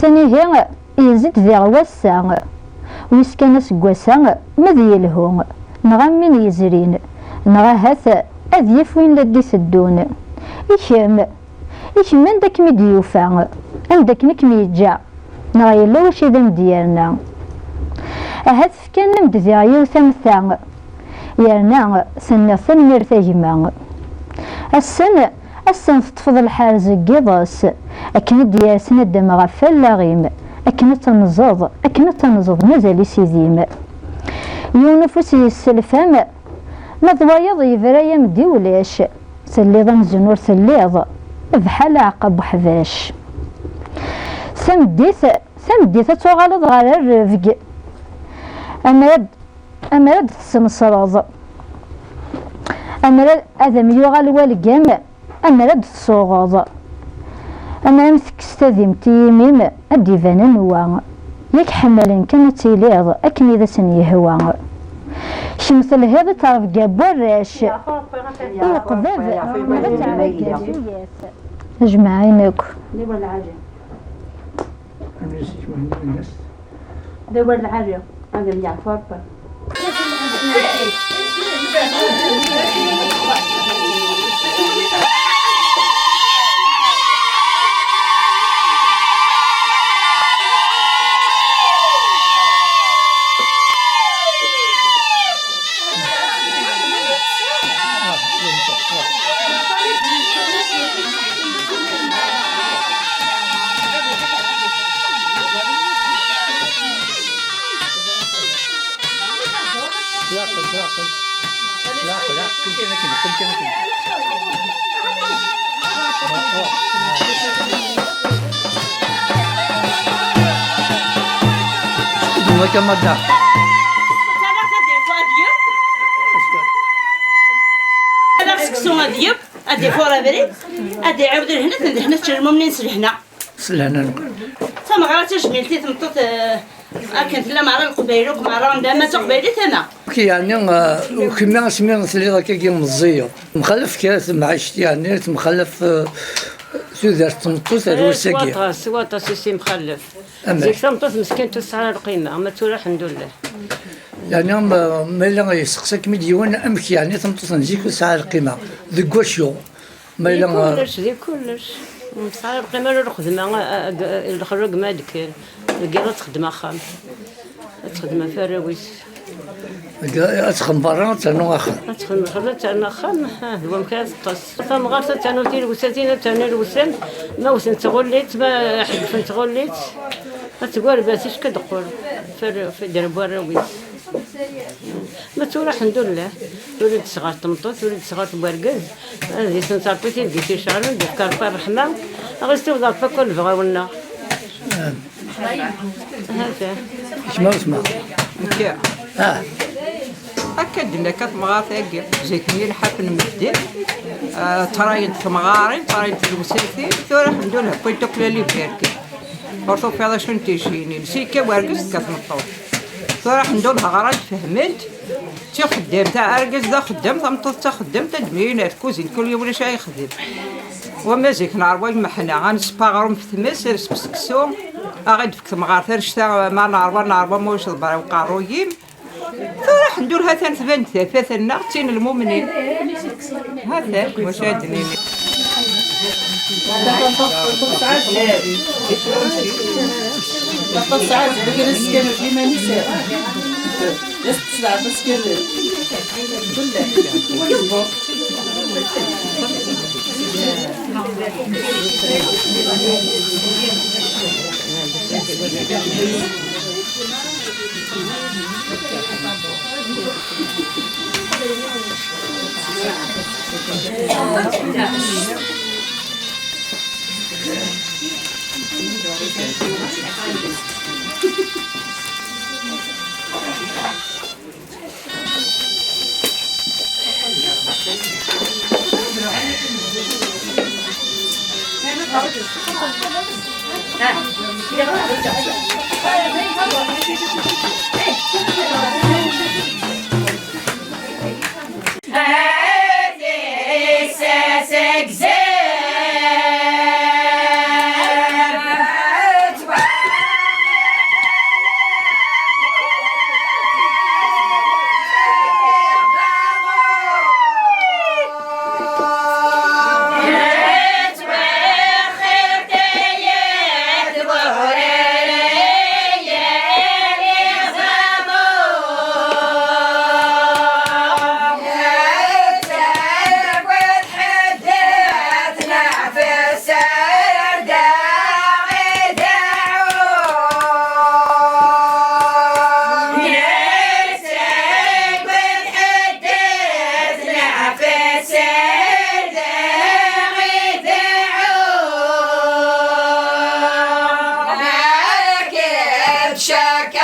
أتاني هي يزيد ذي غواسا ويسكن أسقواسا ما ذي يلهو نغا من يزرين نغا هاث أذ يفوين لدي سدون إكم عندك مديوفا عندك نك ميجا نغا يلا واش إذا مديالنا أهات فكان مدذي يوثم ثا يرنا سنة ثمير ثجما السن تفضل الحارز قيضاس أكن دياسنا الدم غفال لاغيم أكن تنزض مازال سيديم يونفوس يسلفام ما ضوايض يفرا يمدي ولاش سليض نزنور سليض بحال عقب وحباش ثمديث تغالض غير الرفق أمرد تسمصراض أمرد أذم يغال والقام أمرد تصوغاض أمام تكستذيم تيميم أديفان نوا ياك حملن كانت تيليض أكن إذا سنيهوا شمثل هذا تعرف جاب الراش يقذف اجمعينك دابا العجل دابا العجل هذا اللي يعفر كم مدة؟ هذا سكسو دياب ادي فورا بري ادي عاود هنا تشرمو منين سلحنا نقول ثم غرات جميلتي تمطط كانت لا مع القبيله ومع راندا ما تقبيلي انا كي يعني وكما سمي سليضه كي مزيه مخلف كاس معيشتي يعني مخلف سودار تمطوس الوساقيه سواطه سيسي مخلف زيك تمطوس مسكين تسعى القيمه ما تولى الحمد لله يعني ما لا يسقسك مليون امك يعني تمطوس نجيك تسعى القيمه ذيك واشو ما لا كلش ذيك كلش تسعى القيمه الخدمه الخرج ما دك القيره تخدم خام تخدم فراويس أتخن برا تانو آخر. أتخن برا تانو آخر هو مكان تص. ثم غارت تانو تير وساتين تانو الوسن ما وسن تغليت ما حد تغليت ما تقول باسيش كدقول في درب الرويس ما تورا الحمد لله ولد صغار تمطوط ولد صغار بارقز هذه سنصار بيتي ديتي شعر دكار الرحمة غيستو ضرب كل بغاونا هذا شنو اسمه؟ مكيا أكد لك مغاثي زيتني الحفن مدين ترايد مغارين ترايد الوسيتي ثورة الحمد لله كنت تاكل لي بيركي برضو في هذا شنو تيجيني نسيكا وارقص كتمطوط ثورة الحمد لله غرض فهمت تي خدام تاع ارقص دا خدام تمطوط تا خدام تا دمينات كوزين كل يوم ولا شي يخدم وما زيك نعرفوا محنا غنسباغرهم في تماس رسبسكسو أغيد فيك مغارثر شتا ما نعرفوا موش البرا وقارويين ثورة الحمد لله ثان ثبان ثلاثة النغتين المؤمنين هذا واش هادني ساعات بقي نسكن في ما نسى تسعة بس Zag شاكا